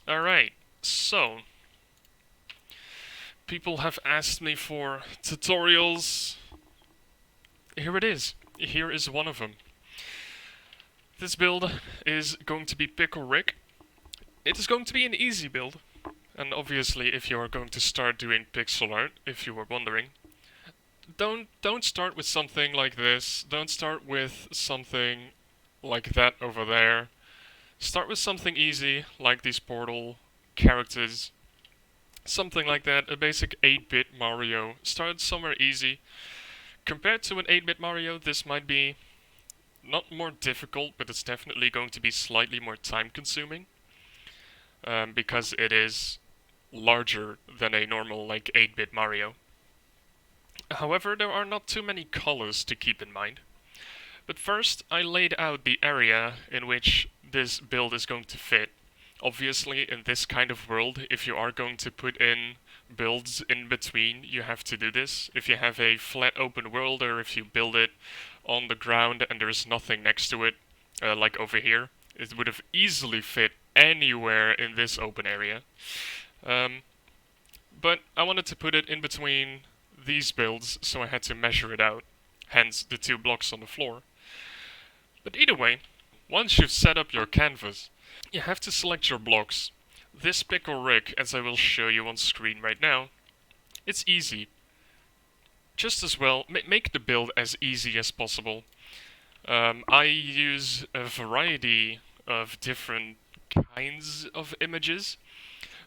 Alright, so people have asked me for tutorials. Here it is. Here is one of them. This build is going to be Pickle Rick. It is going to be an easy build. And obviously, if you are going to start doing pixel art, if you were wondering, don't start with something like this. Don't start with something like that over there. Start with something easy, like these portal characters. Something like that, a basic 8-bit Mario. Start somewhere easy. Compared to an 8-bit Mario, this might be not more difficult, but it's definitely going to be slightly more time-consuming. Because it is larger than a normal, like, 8-bit Mario. However, there are not too many colors to keep in mind. But first, I laid out the area in which this build is going to fit. Obviously, in this kind of world, if you are going to put in builds in between, you have to do this. If you have a flat open world, or if you build it on the ground and there's nothing next to it, like over here, it would have easily fit anywhere in this open area. But I wanted to put it in between these builds, so I had to measure it out. Hence the 2 blocks on the floor. But either way, once you've set up your canvas, you have to select your blocks. This Pickle Rick, as I will show you on screen right now, it's easy. Just as well, make the build as easy as possible. I use a variety of different kinds of images.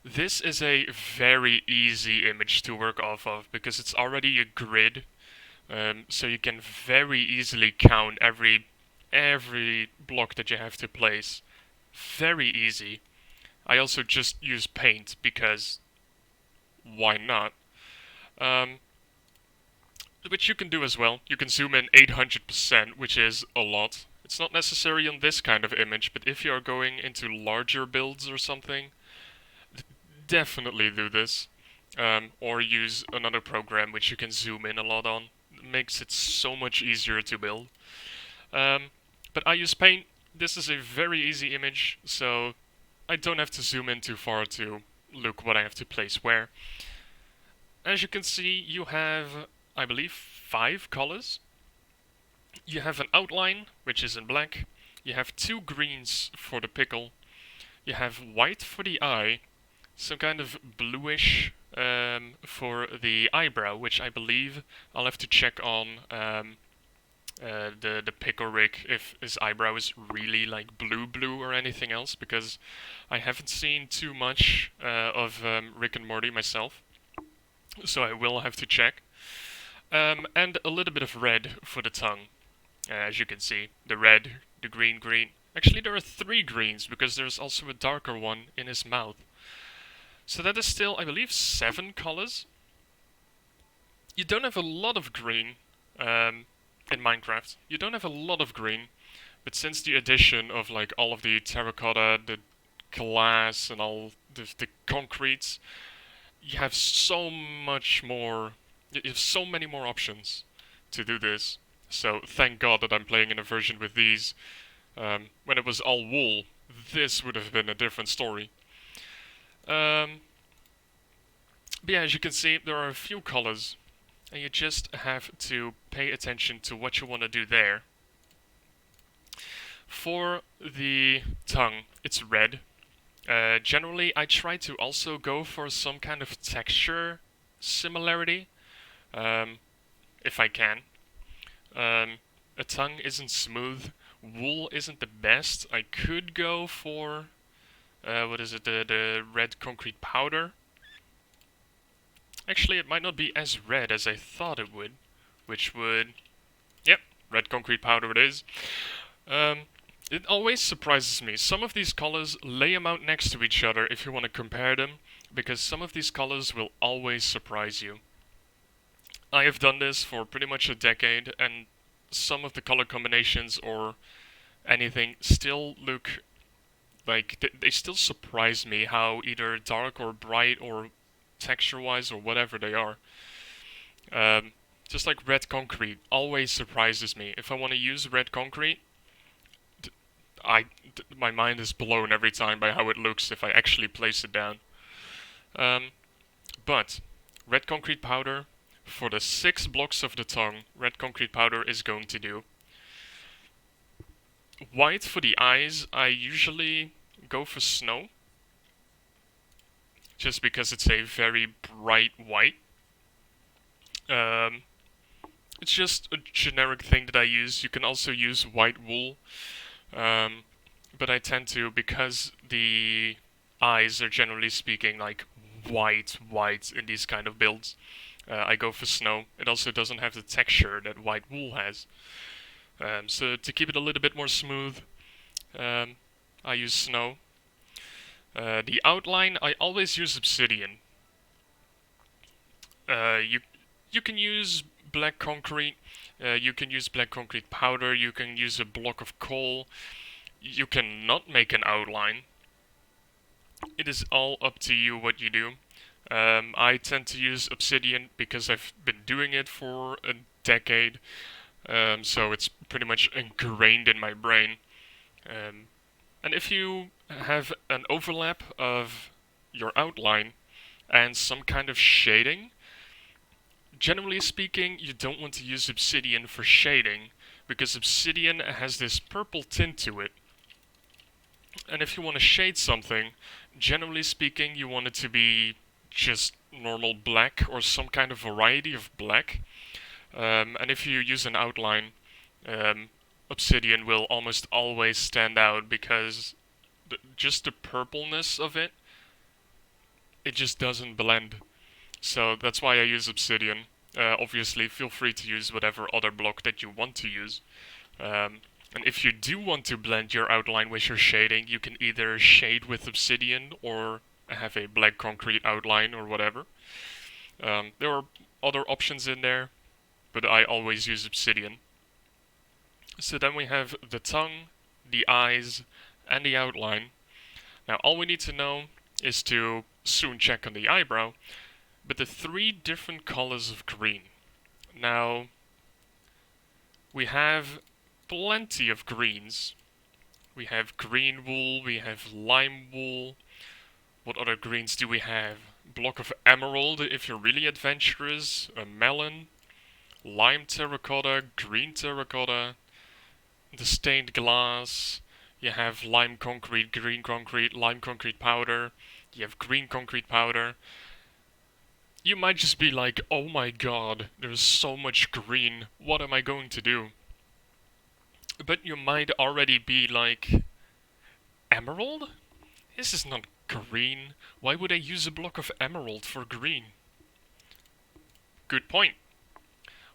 This is a very easy image to work off of because it's already a grid, so you can very easily count every block that you have to place. Very easy. I also just use paint because why not? Which you can do as well. You can zoom in 800%, which is a lot. It's not necessary on this kind of image, but if you are going into larger builds or something, definitely do this. Or use another program which you can zoom in a lot on. It makes it so much easier to build. But I use paint. This is a very easy image, so I don't have to zoom in too far to look what I have to place where. As you can see, you have, I believe, 5 colors. You have an outline, which is in black. You have 2 greens for the pickle. You have white for the eye, some kind of bluish for the eyebrow, which I believe I'll have to check on the Pickle Rick if his eyebrow is really like blue or anything else, because I haven't seen too much of Rick and Morty myself, so I will have to check. And a little bit of red for the tongue, as you can see, the red, the green. Actually, there are 3 greens because there's also a darker one in his mouth. So that is still, I believe, 7 colors. You don't have a lot of green in Minecraft. You don't have a lot of green, but since the addition of like all of the terracotta, the glass, and all the concretes, you have so much more. You have so many more options to do this. So thank God that I'm playing in a version with these. When it was all wool, this would have been a different story. But yeah, as you can see, there are a few colors, and you just have to pay attention to what you want to do there. For the tongue, it's red. Generally, I try to also go for some kind of texture similarity, if I can. A tongue isn't smooth. Wool isn't the best. I could go for the red concrete powder. Actually, it might not be as red as I thought it would, which would, yep, red concrete powder it is. It always surprises me. Some of these colors, lay them out next to each other if you want to compare them, because some of these colors will always surprise you. I have done this for pretty much a decade, and some of the color combinations or anything still look like they still surprise me how either dark or bright or texture-wise or whatever they are. Just like red concrete always surprises me. If I want to use red concrete, my mind is blown every time by how it looks if I actually place it down. But red concrete powder for the 6 blocks of the tongue, red concrete powder is going to do. White for the eyes, I usually go for snow, just because it's a very bright white. It's just a generic thing that I use. You can also use white wool, but I tend to, because the eyes are generally speaking like white in these kind of builds, I go for snow. It also doesn't have the texture that white wool has. So to keep it a little bit more smooth, I use snow. The outline, I always use obsidian. You can use black concrete, you can use black concrete powder, you can use a block of coal. You cannot make an outline. It is all up to you what you do. I tend to use obsidian because I've been doing it for a decade, so it's pretty much ingrained in my brain. And if you have an overlap of your outline and some kind of shading, generally speaking, you don't want to use obsidian for shading, because obsidian has this purple tint to it. And if you want to shade something, generally speaking, you want it to be just normal black or some kind of variety of black. And if you use an outline, obsidian will almost always stand out, because just the purpleness of it, it just doesn't blend. So that's why I use obsidian. Obviously, feel free to use whatever other block that you want to use. And if you do want to blend your outline with your shading, you can either shade with obsidian or have a black concrete outline or whatever. There are other options in there, but I always use obsidian. So then we have the tongue, the eyes, and the outline. Now all we need to know is to soon check on the eyebrow, but the 3 different colors of green. Now, we have plenty of greens. We have green wool, we have lime wool. What other greens do we have? Block of emerald if you're really adventurous, a melon, lime terracotta, green terracotta, the stained glass. You have lime concrete, green concrete, lime concrete powder. You have green concrete powder. You might just be like, oh my god, there's so much green, what am I going to do? But you might already be like, emerald? This is not green. Why would I use a block of emerald for green? Good point.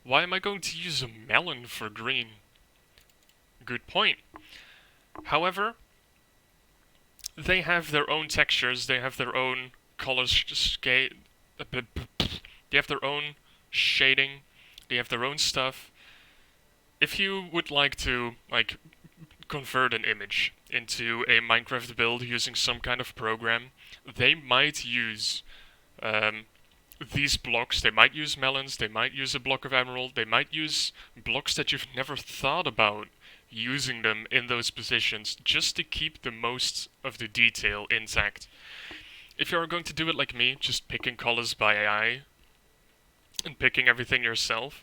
Why am I going to use a melon for green? Good point. However, they have their own textures, they have their own colors, they have their own shading, they have their own stuff. If you would like to, like, convert an image into a Minecraft build using some kind of program, they might use these blocks. They might use melons, they might use a block of emerald, they might use blocks that you've never thought about using them in those positions, just to keep the most of the detail intact. If you are going to do it like me, just picking colors by eye and picking everything yourself,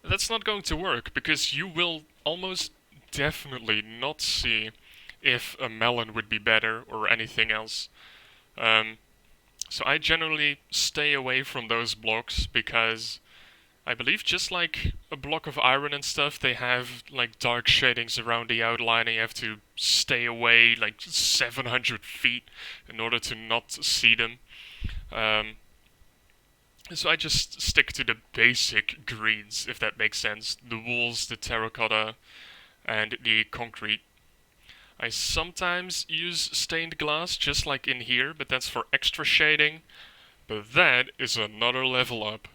that's not going to work, because you will almost definitely not see if a melon would be better or anything else. So I generally stay away from those blocks, because I believe just like a block of iron and stuff, they have like dark shadings around the outline and you have to stay away like 700 feet in order to not see them. So I just stick to the basic greens, if that makes sense. The wools, the terracotta, and the concrete. I sometimes use stained glass, just like in here, but that's for extra shading. But that is another level up.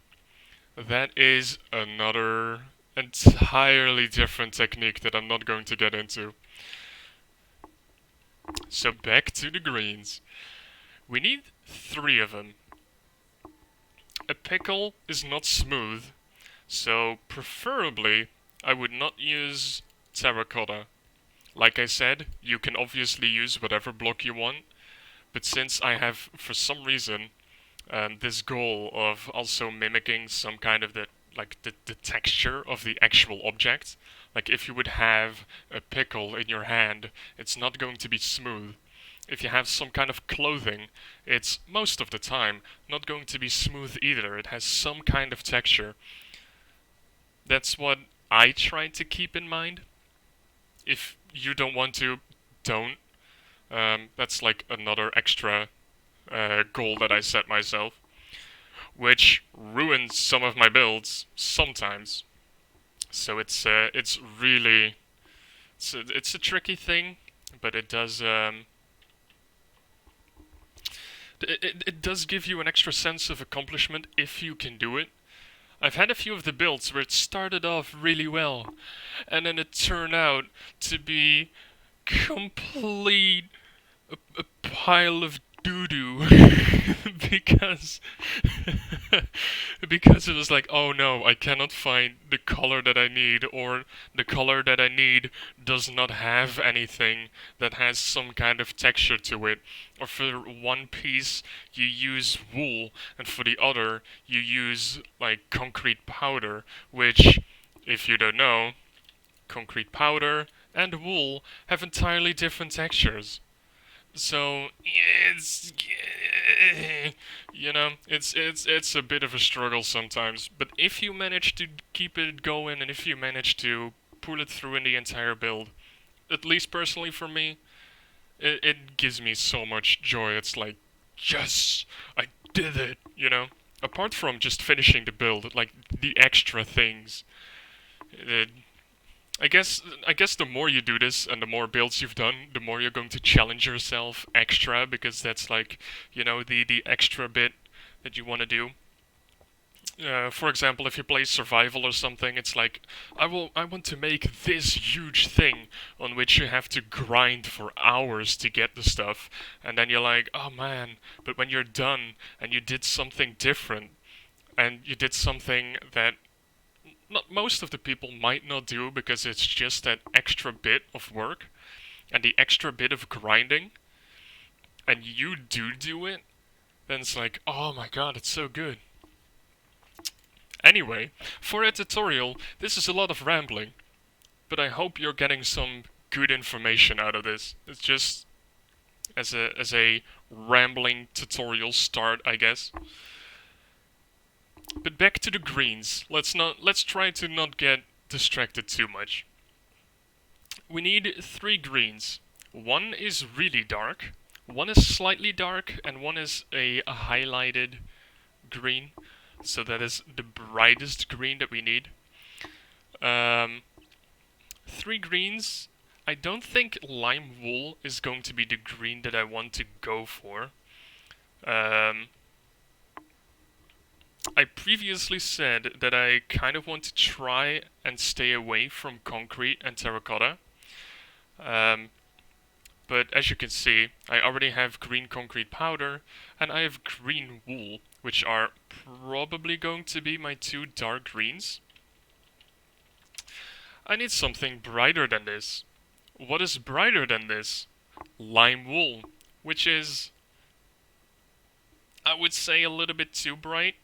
That is another entirely different technique that I'm not going to get into. So back to the greens. We need 3 of them. A pickle is not smooth, so preferably I would not use terracotta. Like I said, you can obviously use whatever block you want, but since I have, for some reason, this goal of also mimicking some kind of the texture of the actual object. Like if you would have a pickle in your hand, it's not going to be smooth. If you have some kind of clothing, it's most of the time not going to be smooth either. It has some kind of texture. That's what I try to keep in mind. If you don't want to, don't. That's like another extra goal that I set myself, which ruins some of my builds sometimes. So it's really it's a tricky thing, but it does it does give you an extra sense of accomplishment if you can do it. I've had a few of the builds where it started off really well, and then it turned out to be complete a pile of doo-doo because because it was like, oh no, I cannot find the color that I need, or the color that I need does not have anything that has some kind of texture to it. Or for one piece you use wool, and for the other you use like concrete powder, which, if you don't know, concrete powder and wool have entirely different textures. So it's it's a bit of a struggle sometimes. But if you manage to keep it going, and if you manage to pull it through in the entire build, at least personally for me, it gives me so much joy. It's like, yes, I did it. Apart from just finishing the build, like the extra things. It, I guess the more you do this and the more builds you've done, the more you're going to challenge yourself extra, because that's like, the extra bit that you want to do. For example, if you play survival or something, it's like, I want to make this huge thing on which you have to grind for hours to get the stuff, and then you're like, oh man, but when you're done and you did something different, and you did something that not most of the people might not do, because it's just that extra bit of work and the extra bit of grinding, and you do it, then it's like, oh my god, it's so good. Anyway, for a tutorial, this is a lot of rambling, but I hope you're getting some good information out of this. It's just as a rambling tutorial start, I guess. But back to the greens. Let's try to not get distracted too much. We need 3 greens. One is really dark, one is slightly dark, and one is a highlighted green. So that is the brightest green that we need. 3 greens. I don't think lime wool is going to be the green that I want to go for. I previously said that I kind of want to try and stay away from concrete and terracotta. But as you can see, I already have green concrete powder, and I have green wool, which are probably going to be my 2 dark greens. I need something brighter than this. What is brighter than this? Lime wool, which is, I would say, a little bit too bright.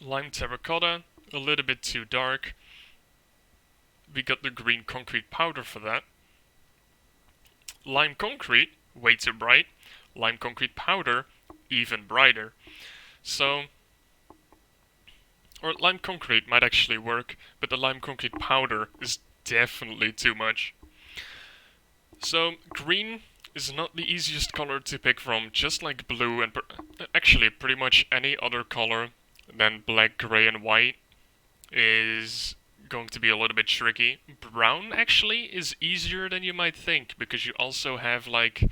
Lime terracotta, a little bit too dark. We got the green concrete powder for that. Lime concrete, way too bright. Lime concrete powder, even brighter. So, or lime concrete might actually work, but the lime concrete powder is definitely too much. So, green is not the easiest color to pick from, just like blue and actually pretty much any other color than black, gray, and white is going to be a little bit tricky. Brown actually is easier than you might think, because you also have like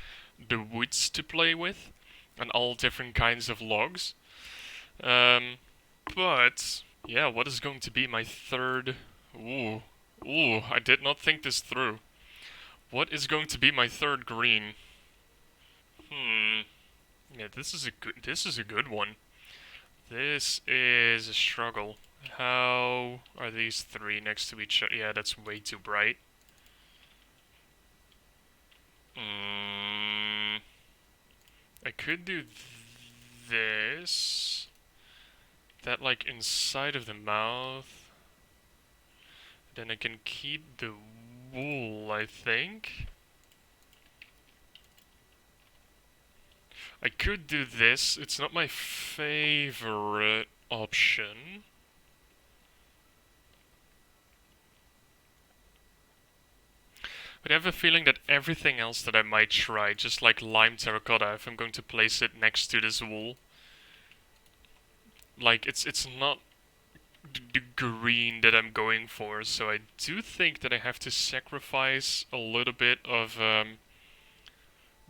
the woods to play with and all different kinds of logs. But yeah, what is going to be my third? Ooh, I did not think this through. What is going to be my third green? Yeah, this is a good one. This is a struggle. How are these 3 next to each other? Yeah, that's way too bright. Mm, I could do this. That like inside of the mouth. Then I can keep the wool, I think. I could do this. It's not my favorite option. But I have a feeling that everything else that I might try, just like lime terracotta, if I'm going to place it next to this wool, like it's not the green that I'm going for, so I do think that I have to sacrifice a little bit of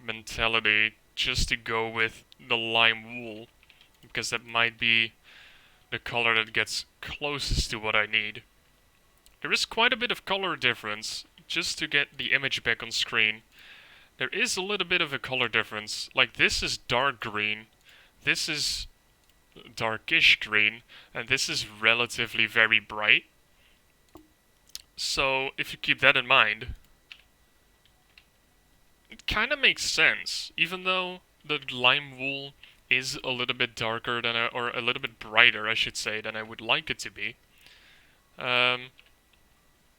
mentality just to go with the lime wool, because that might be the color that gets closest to what I need. There is quite a bit of color difference, just to get the image back on screen. There is a little bit of a color difference. Like, this is dark green, this is darkish green, and this is relatively very bright. So, if you keep that in mind, it kind of makes sense, even though the lime wool is a little bit darker than or a little bit brighter, I should say, than I would like it to be.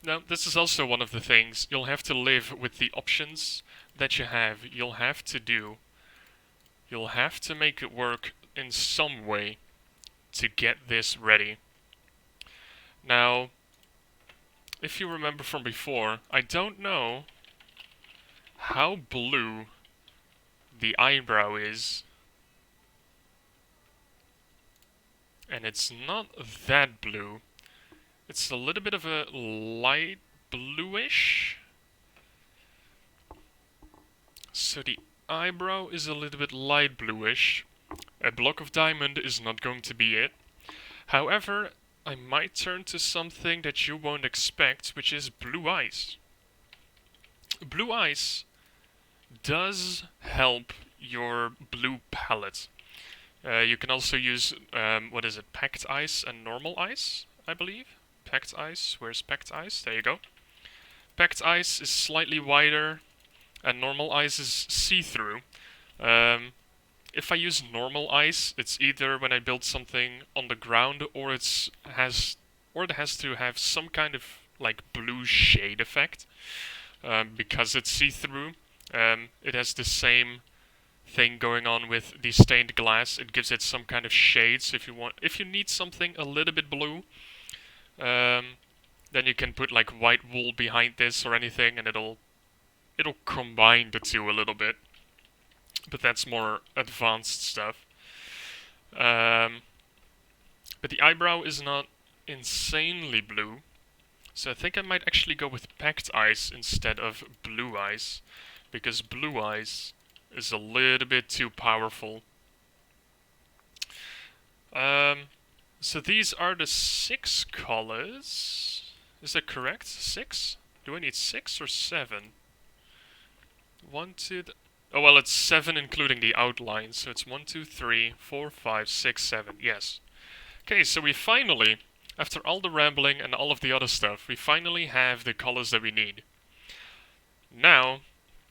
Now, this is also one of the things you'll have to live with the options that you have. You'll have to make it work in some way to get this ready. Now, if you remember from before, I don't know how blue the eyebrow is. And it's not that blue. It's a little bit of a light bluish. So the eyebrow is a little bit light bluish. A block of diamond is not going to be it. However, I might turn to something that you won't expect, which is blue eyes. Blue eyes does help your blue palette. You can also use, what is it, packed ice and normal ice, I believe? Packed ice, where's packed ice? There you go. Packed ice is slightly wider, and normal ice is see-through. If I use normal ice, it's either when I build something on the ground, or it has to have some kind of like blue shade effect, because it's see-through. It has the same thing going on with the stained glass. It gives it some kind of shade. So if you need something a little bit blue, then you can put like white wool behind this or anything, and it'll combine the two a little bit. But that's more advanced stuff. But the eyebrow is not insanely blue, so I think I might actually go with packed ice instead of blue ice, because blue ice is a little bit too powerful. So these are the 6 colors. Is that correct? 6? Do I need 6 or 7? 1, 2... Oh, well, it's 7 including the outline, so it's 1, 2, 3, 4, 5, 6, 7. Yes. Okay, so we finally, after all the rambling and all of the other stuff, we finally have the colors that we need. Now,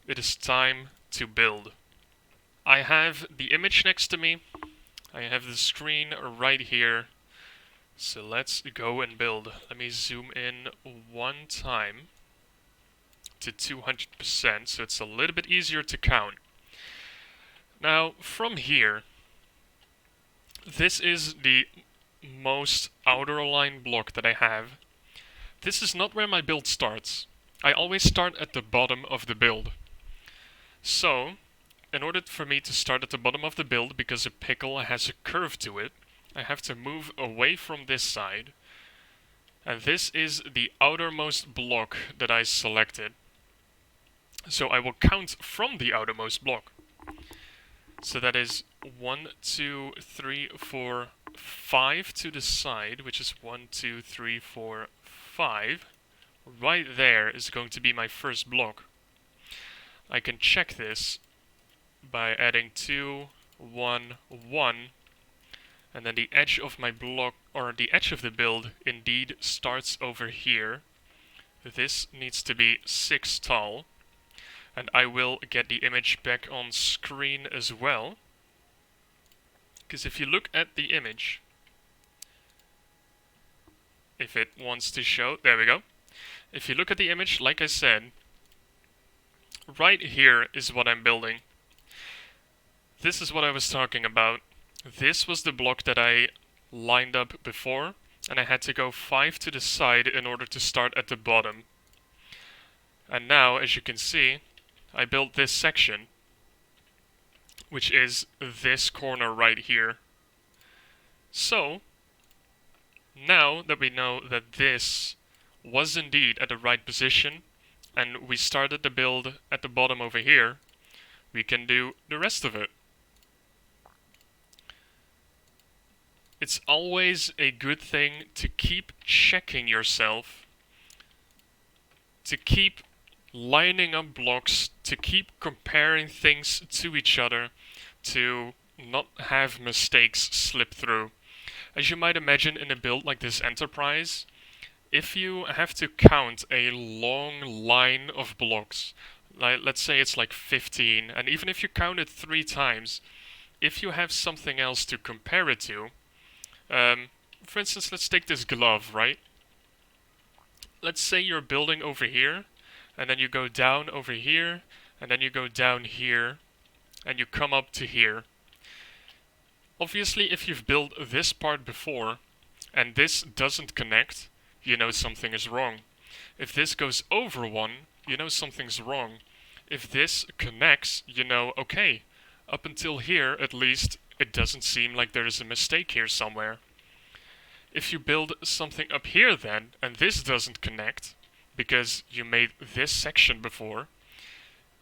it is time to build. I have the image next to me. I have the screen right here. So let's go and build. Let me zoom in one time to 200%, so it's a little bit easier to count. Now, from here, this is the most outer line block that I have. This is not where my build starts. I always start at the bottom of the build. So, in order for me to start at the bottom of the build, because a pickle has a curve to it, I have to move away from this side. And this is the outermost block that I selected. So I will count from the outermost block. So that is 1, 2, 3, 4, 5 to the side, which is 1, 2, 3, 4, 5. Right there is going to be my first block. I can check this by adding 2, 1, 1, and then the edge of my block, or the edge of the build, indeed starts over here. This needs to be 6 tall. And I will get the image back on screen as well. Because if you look at the image, if it wants to show, there we go. If you look at the image, like I said, right here is what I'm building. This is what I was talking about. This was the block that I lined up before, and I had to go 5 to the side in order to start at the bottom. And now, as you can see, I built this section, which is this corner right here. So, now that we know that this was indeed at the right position, and we started the build at the bottom over here, we can do the rest of it. It's always a good thing to keep checking yourself, to keep lining up blocks, to keep comparing things to each other, to not have mistakes slip through. As you might imagine in a build like this Enterprise, if you have to count a long line of blocks, like let's say it's like 15, and even if you count it 3 times, if you have something else to compare it to, for instance, let's take this glove, right? Let's say you're building over here, and then you go down over here, and then you go down here, and you come up to here. Obviously, if you've built this part before, and this doesn't connect, you know something is wrong. If this goes over one, you know something's wrong. If this connects, you know, okay, up until here, at least, it doesn't seem like there is a mistake here somewhere. If you build something up here then, and this doesn't connect, because you made this section before,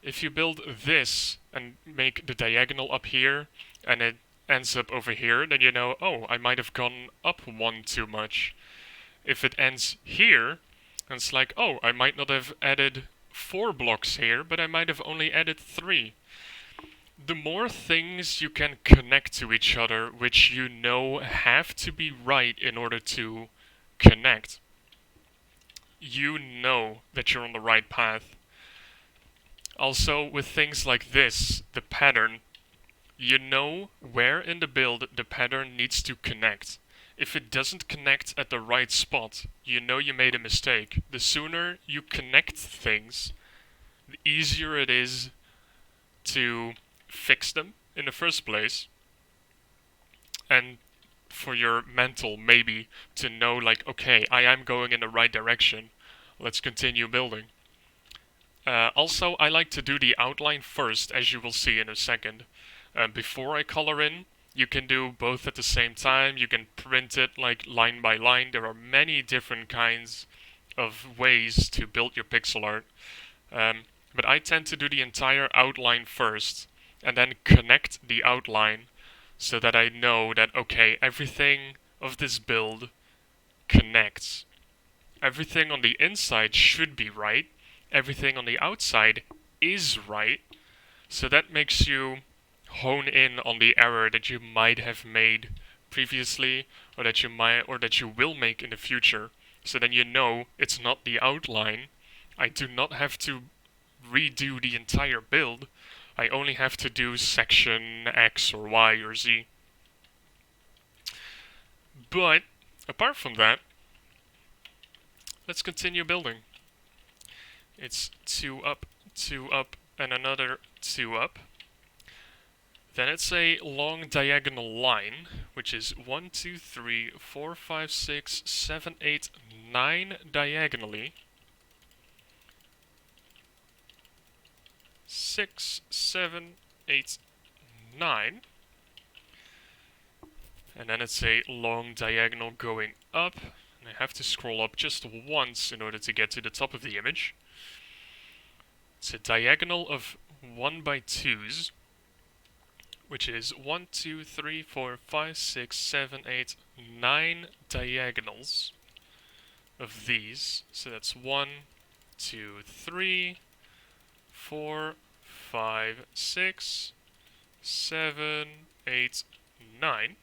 if you build this and make the diagonal up here, and it ends up over here, then you know, oh, I might have gone up 1 too much. If it ends here, and it's like, oh, I might not have added 4 blocks here, but I might have only added 3. The more things you can connect to each other, which you know have to be right in order to connect, you know that you're on the right path. Also, with things like this, the pattern, you know where in the build the pattern needs to connect. If it doesn't connect at the right spot, you know you made a mistake. The sooner you connect things, the easier it is to fix them in the first place, and for your mental maybe to know like, okay, I am going in the right direction, let's continue building. Also, I like to do the outline first, as you will see in a second, before I color in. You can do both at the same time. You can print it like line by line. There are many different kinds of ways to build your pixel art, but I tend to do the entire outline first and then connect the outline so that I know that, okay, everything of this build connects. Everything on the inside should be right. Everything on the outside is right. So that makes you hone in on the error that you might have made previously, or that you will make in the future. So then you know it's not the outline. I do not have to redo the entire build. I only have to do section X or Y or Z. But apart from that, let's continue building. It's 2 up, and another 2 up. Then it's a long diagonal line, which is 1, 2, 3, 4, 5, 6, 7, 8, 9 diagonally. 6, 7, 8, 9. And then it's a long diagonal going up. And I have to scroll up just once in order to get to the top of the image. It's a diagonal of 1 by 2s, which is 1, 2, 3, 4, 5, 6, 7, 8, 9 diagonals of these. So that's 1, 2, 3, 4, 5, 6, 7, 8, 9.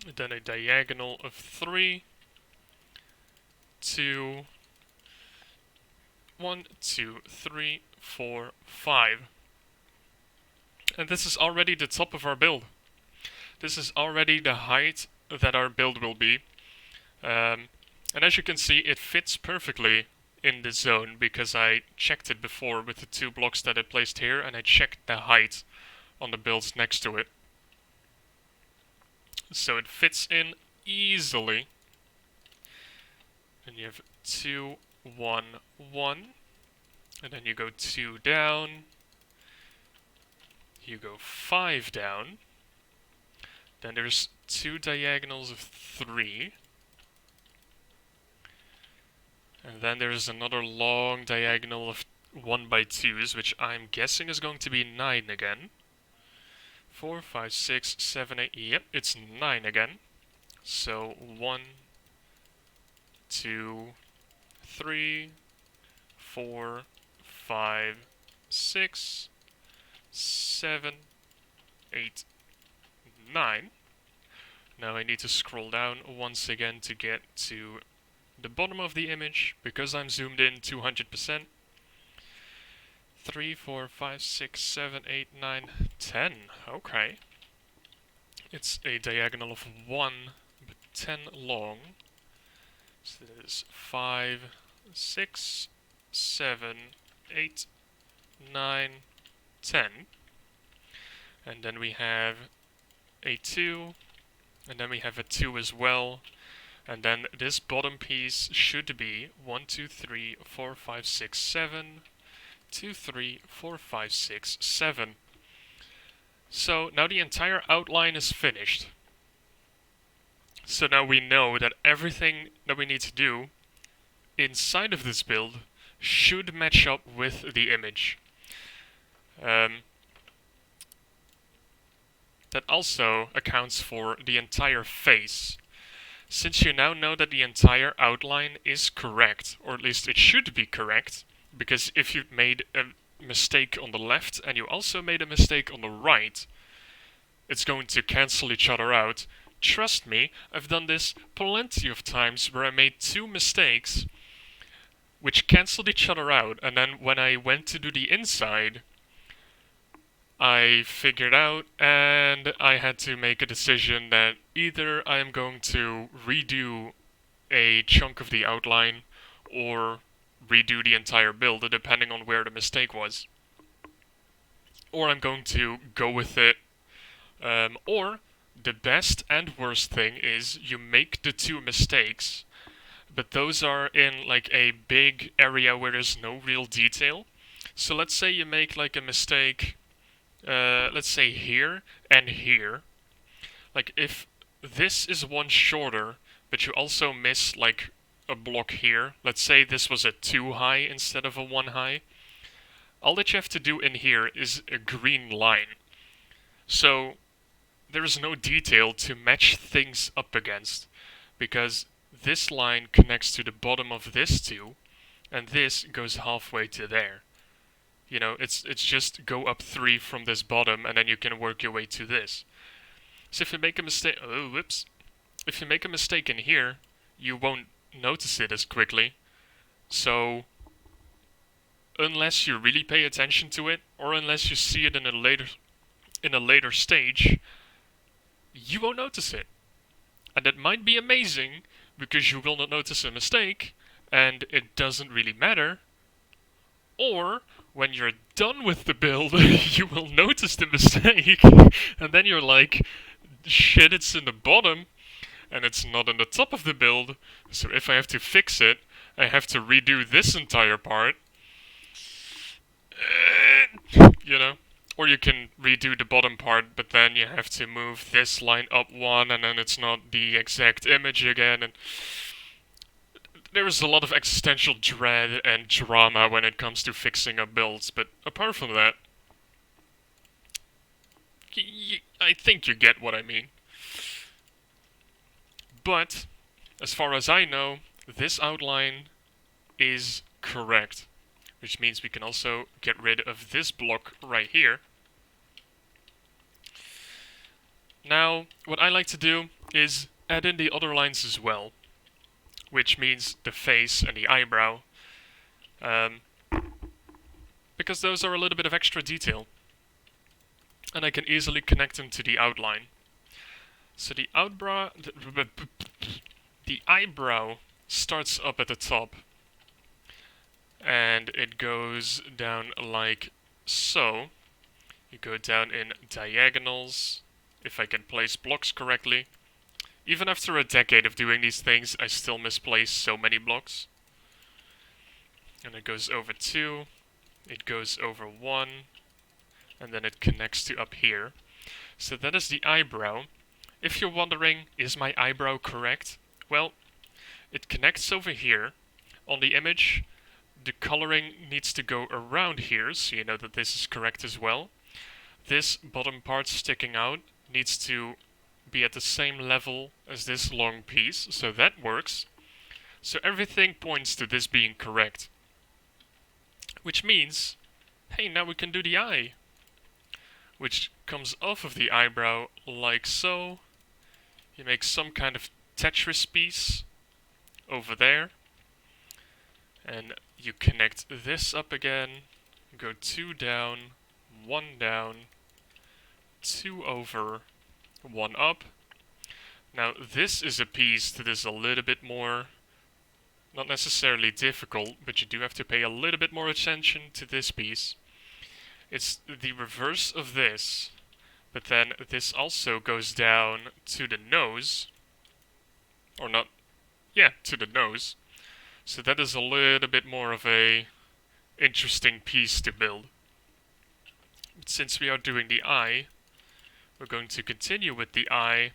And then a diagonal of 3, 2, 1, 2, 3, 4, 5. And this is already the top of our build. This is already the height that our build will be. And as you can see, it fits perfectly in the zone because I checked it before with the 2 blocks that I placed here, and I checked the height on the builds next to it. So it fits in easily. And you have 2, 1, 1. And then you go 2 down. You go 5 down. Then there's 2 diagonals of 3. And then there's another long diagonal of 1 by 2s, which I'm guessing is going to be 9 again. 4, 5, 6, 7, 8. Yep, it's 9 again. So 1, 2, 3, 4, 5, 6, 7, 8, 9. Now I need to scroll down once again to get to the bottom of the image, because I'm zoomed in 200%. 3, 4, 5, 6, 7, 8, 9, 10. Okay. It's a diagonal of 1, but 10 long. So there's 5, 6, 7, 8, 9, 10. And then we have a 2, and then we have a 2 as well. And then this bottom piece should be 1, 2, 3, 4, 5, 6, 7. 2, 3, 4, 5, 6, 7. So now the entire outline is finished. So now we know that everything that we need to do inside of this build should match up with the image. That also accounts for the entire face. Since you now know that the entire outline is correct, or at least it should be correct, because if you made a mistake on the left and you also made a mistake on the right, it's going to cancel each other out. Trust me, I've done this plenty of times where I made 2 mistakes which cancelled each other out, and then when I went to do the inside, I figured out and I had to make a decision that either I am going to redo a chunk of the outline or redo the entire build, depending on where the mistake was. Or I'm going to go with it. Or the best and worst thing is you make the 2 mistakes, but those are in like a big area where there's no real detail. So let's say you make like a mistake, let's say here and here. Like if this is 1 shorter, but you also miss like a block here. Let's say this was a 2 high instead of a 1 high. All that you have to do in here is a green line. So there is no detail to match things up against, because this line connects to the bottom of this 2, and this goes halfway to there. You know, it's just go up 3 from this bottom, and then you can work your way to this. So if you make a mistake, if you make a mistake in here, you won't notice it as quickly. So unless you really pay attention to it, or unless you see it in a later stage, you won't notice it. And that might be amazing, because you will not notice a mistake, and it doesn't really matter. Or, when you're done with the build, you will notice the mistake, and then you're like, shit, it's in the bottom, and it's not in the top of the build, so if I have to fix it, I have to redo this entire part. You know? Or you can redo the bottom part, but then you have to move this line up 1, and then it's not the exact image again, and there is a lot of existential dread and drama when it comes to fixing up builds, but apart from that, I think you get what I mean. But, as far as I know, this outline is correct, which means we can also get rid of this block right here. Now, what I like to do is add in the other lines as well, which means the face and the eyebrow. because those are a little bit of extra detail. And I can easily connect them to the outline. So the eyebrow starts up at the top. And it goes down like so. You go down in diagonals, if I can place blocks correctly. Even after a decade of doing these things, I still misplace so many blocks. And it goes over 2, it goes over 1, and then it connects to up here. So that is the eyebrow. If you're wondering, is my eyebrow correct? Well, it connects over here. On the image, the coloring needs to go around here, so you know that this is correct as well. This bottom part sticking out needs to be at the same level as this long piece, so that works. So everything points to this being correct. Which means, hey, now we can do the eye. Which comes off of the eyebrow like so. You make some kind of Tetris piece over there. And you connect this up again. Go 2 down, 1 down, 2 over, 1 up. Now this is a piece that is a little bit more, not necessarily difficult, but you do have to pay a little bit more attention to this piece. It's the reverse of this, but then this also goes down to the nose, or not, yeah, to the nose. So that is a little bit more of a interesting piece to build. But since we are doing the eye, we're going to continue with the eye,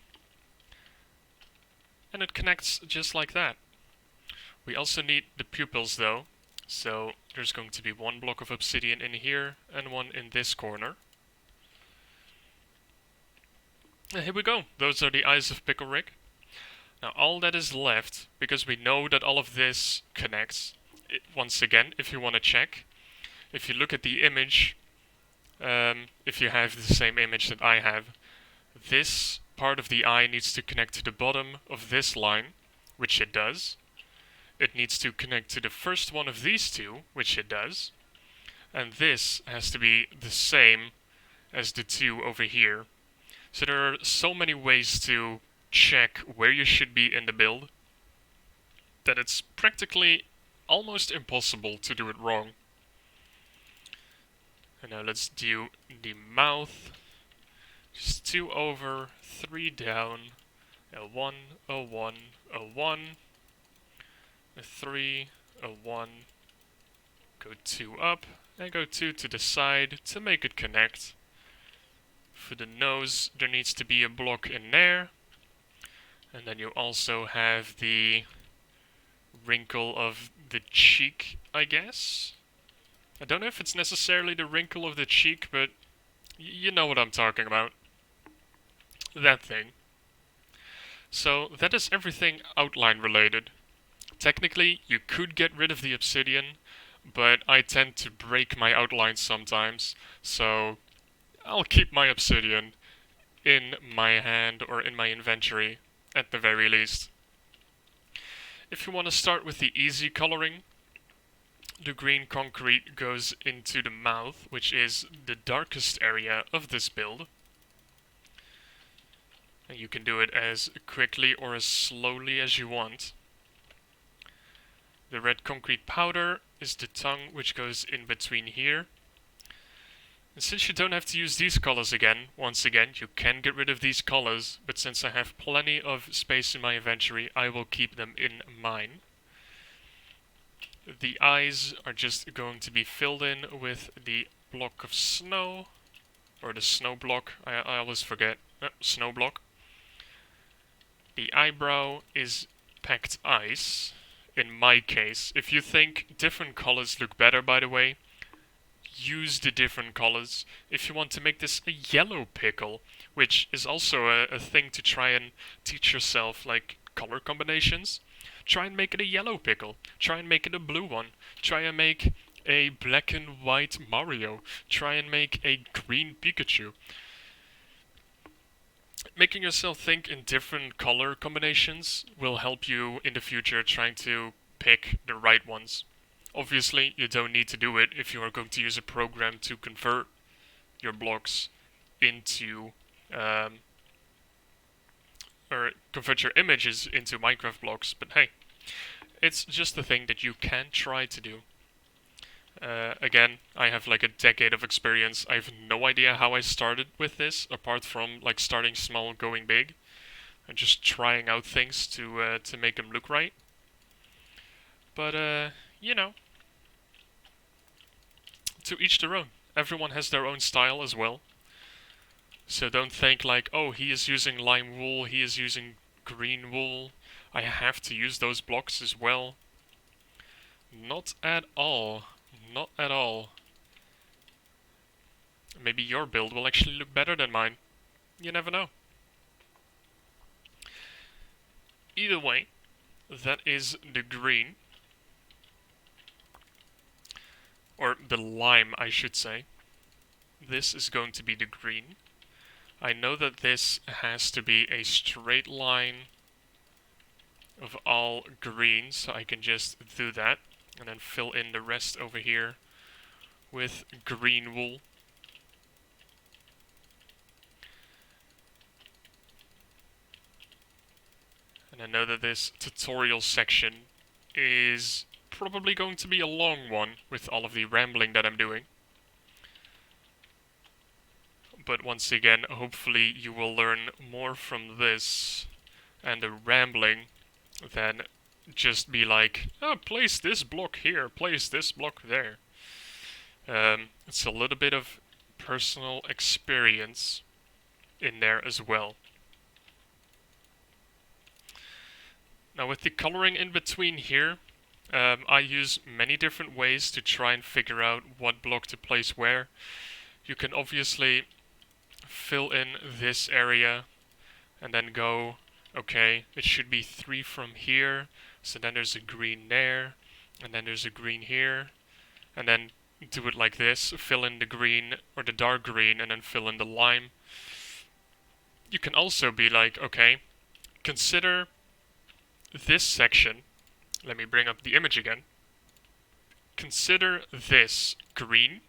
and it connects just like that. We also need the pupils though, so there's going to be 1 block of obsidian in here and 1 in this corner. And here we go, those are the eyes of Pickle Rick. Now all that is left, because we know that all of this connects, once again, if you want to check, if you look at the image, if you have the same image that I have, this part of the eye needs to connect to the bottom of this line, which it does. It needs to connect to the first one of these two, which it does. And this has to be the same as the 2 over here. So there are so many ways to check where you should be in the build that it's practically almost impossible to do it wrong. And now let's do the mouth. Just 2 over, 3 down, a 1, a 1, a 1, a 3, a 1, go 2 up, and go 2 to the side to make it connect. For the nose, there needs to be a block in there. And then you also have the wrinkle of the cheek, I guess? I don't know if it's necessarily the wrinkle of the cheek, but you know what I'm talking about. That thing. So that is everything outline related. Technically, you could get rid of the obsidian, but I tend to break my outlines sometimes, so I'll keep my obsidian in my hand or in my inventory at the very least. If you want to start with the easy coloring, the green concrete goes into the mouth, which is the darkest area of this build. And you can do it as quickly or as slowly as you want. The red concrete powder is the tongue, which goes in between here. And since you don't have to use these colors again, once again, you can get rid of these colors, but since I have plenty of space in my inventory, I will keep them in mine. The eyes are just going to be filled in with the block of snow, or the snow block, I always forget, snow block. The eyebrow is packed ice, in my case. If you think different colors look better, by the way, use the different colors. If you want to make this a yellow pickle, which is also a thing to try and teach yourself, like color combinations, try and make it a yellow pickle. Try and make it a blue one. Try and make a black and white Mario. Try and make a green Pikachu. Making yourself think in different color combinations will help you in the future trying to pick the right ones. Obviously, you don't need to do it if you are going to use a program to convert your blocks into, or convert your images into Minecraft blocks, but hey, it's just a thing that you can try to do. Again, I have like a decade of experience. I have no idea how I started with this, apart from like starting small, going big, and just trying out things to make them look right. But you know, to each their own. Everyone has their own style as well. So don't think like, oh, he is using lime wool, he is using green wool, I have to use those blocks as well. Not at all. Not at all. Maybe your build will actually look better than mine. You never know. Either way, that is the green. Or the lime, I should say. This is going to be the green. I know that this has to be a straight line of all green, so I can just do that. And then fill in the rest over here with green wool. And I know that this tutorial section is probably going to be a long one with all of the rambling that I'm doing. But once again, hopefully you will learn more from this and the rambling than just be like, oh, place this block here, place this block there. It's a little bit of personal experience in there as well. Now with the coloring in between here, I use many different ways to try and figure out what block to place where. You can obviously fill in this area and then go, okay, it should be 3 from here, so then there's a green there, and then there's a green here, and then do it like this, fill in the green or the dark green and then fill in the lime. You can also be like, okay, consider this section, let me bring up the image again, consider this green,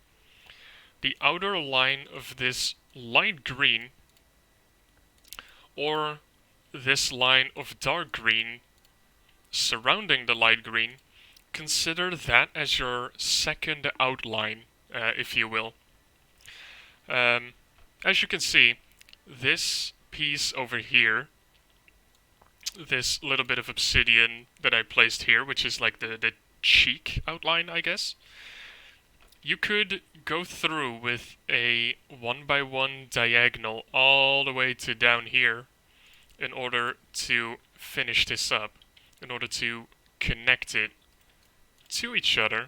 the outer line of this light green, or this line of dark green surrounding the light green. Consider that as your second outline, if you will. As you can see, this piece over here, this little bit of obsidian that I placed here, which is like the cheek outline, I guess. You could go through with a 1x1 diagonal all the way to down here in order to finish this up, in order to connect it to each other.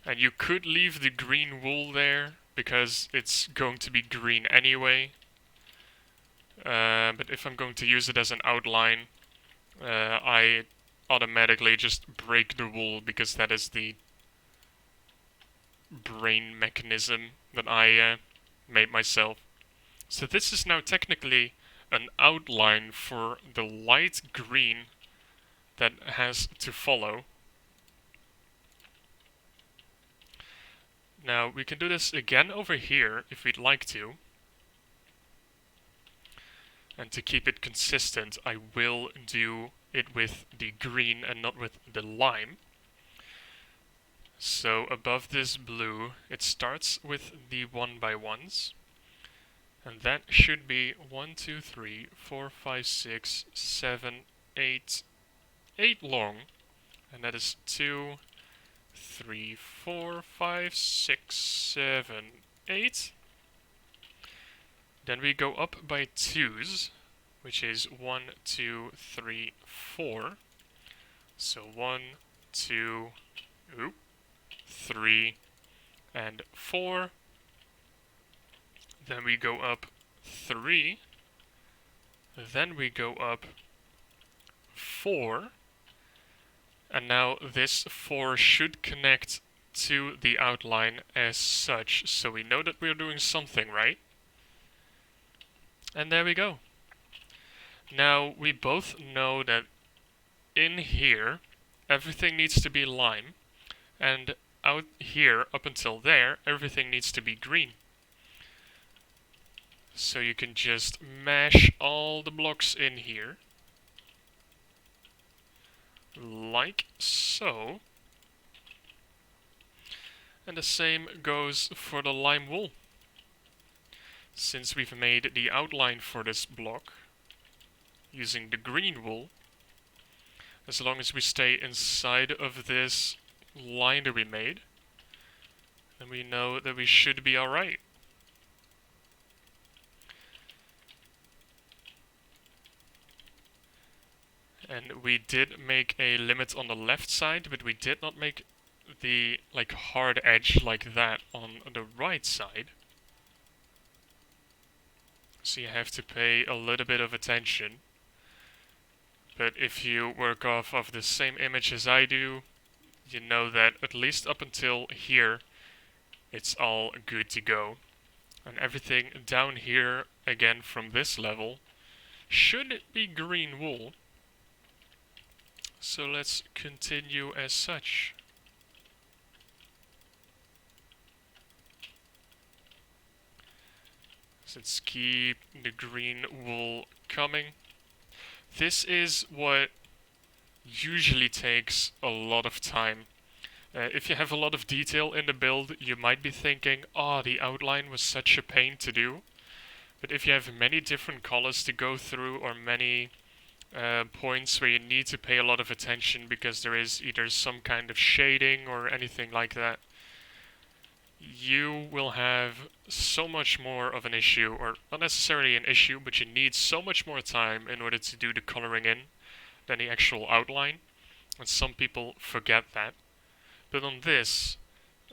And you could leave the green wool there because it's going to be green anyway. But if I'm going to use it as an outline, I automatically just break the wool because that is the brain mechanism that I made myself. So this is now technically an outline for the light green that has to follow. Now we can do this again over here if we'd like to. And to keep it consistent, I will do it with the green and not with the lime. So above this blue, it starts with the 1x1s. And that should be 1, 2, 3, 4, 5, 6, 7, 8. 8 long. And that is 2, 3, 4, 5, 6, 7, 8. Then we go up by 2s, which is 1, 2, 3, 4. So 1, 2, 3, and 4. Then we go up 3. Then we go up 4. And now this 4 should connect to the outline as such. So we know that we're doing something right. And there we go. Now we both know that in here, everything needs to be lime, and out here up until there, everything needs to be green. So you can just mash all the blocks in here, like so. And the same goes for the lime wool. Since we've made the outline for this block using the green wool, as long as we stay inside of this line that we made, then we know that we should be alright. And we did make a limit on the left side, but we did not make the hard edge like that on the right side. So you have to pay a little bit of attention. But if you work off of the same image as I do, you know that at least up until here, it's all good to go. And everything down here, again from this level, should be green wool. So let's continue as such. So let's keep the green wool coming. This is what usually takes a lot of time. If you have a lot of detail in the build, you might be thinking, oh, the outline was such a pain to do. But if you have many different colors to go through, or many points where you need to pay a lot of attention because there is either some kind of shading or anything like that, you will have so much more of an issue, or not necessarily an issue, but you need so much more time in order to do the coloring in than the actual outline, and some people forget that. But on this,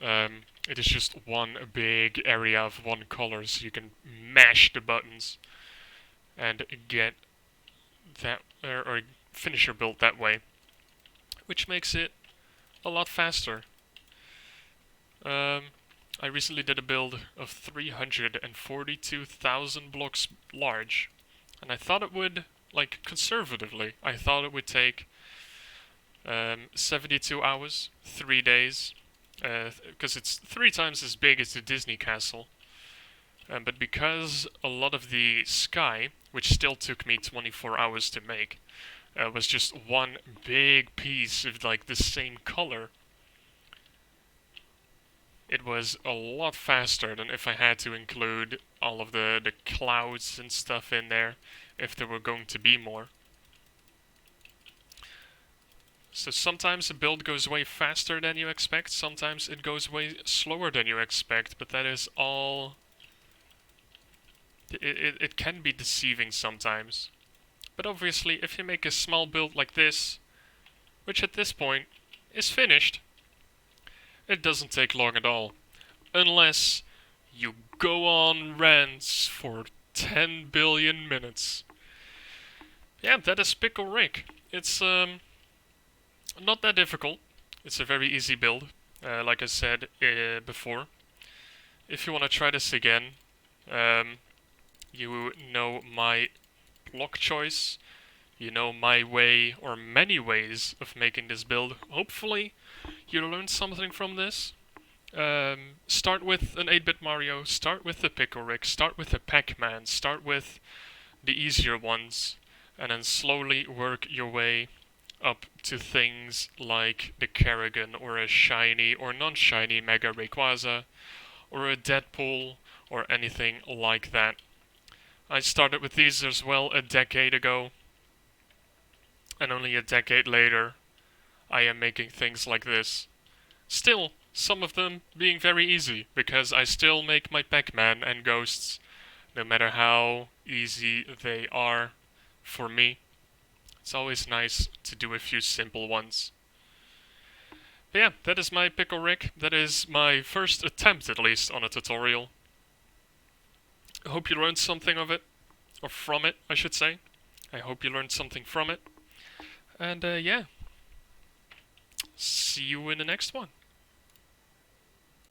it is just one big area of one color, so you can mash the buttons and get that, or finish your build that way, which makes it a lot faster. I recently did a build of 342,000 blocks large, and I thought it would, conservatively, I thought it would take 72 hours, 3 days, because it's 3 times as big as the Disney castle. But because a lot of the sky, which still took me 24 hours to make, was just one big piece of the same color, it was a lot faster than if I had to include all of the clouds and stuff in there, if there were going to be more. So sometimes a build goes way faster than you expect, sometimes it goes way slower than you expect, but that is all... It can be deceiving sometimes. But obviously, if you make a small build like this, which at this point is finished, it doesn't take long at all. Unless you go on rants for 10 billion minutes. Yeah, that is Pickle Rick. It's not that difficult. It's a very easy build, like I said before. If you want to try this again, you know my block choice. You know my way, or many ways, of making this build. Hopefully, you learned something from this. Start with an 8-bit Mario, start with the Pickle Rick, start with the Pac-Man, start with the easier ones, and then slowly work your way up to things like the Kerrigan, or a shiny or non-shiny Mega Rayquaza, or a Deadpool, or anything like that. I started with these as well a decade ago, and only a decade later I am making things like this. Still, some of them being very easy, because I still make my Pac-Man and Ghosts, no matter how easy they are for me. It's always nice to do a few simple ones. But yeah, that is my Pickle Rick. That is my first attempt, at least, on a tutorial. I hope you learned something of it, or from it, I should say. I hope you learned something from it. And yeah, see you in the next one.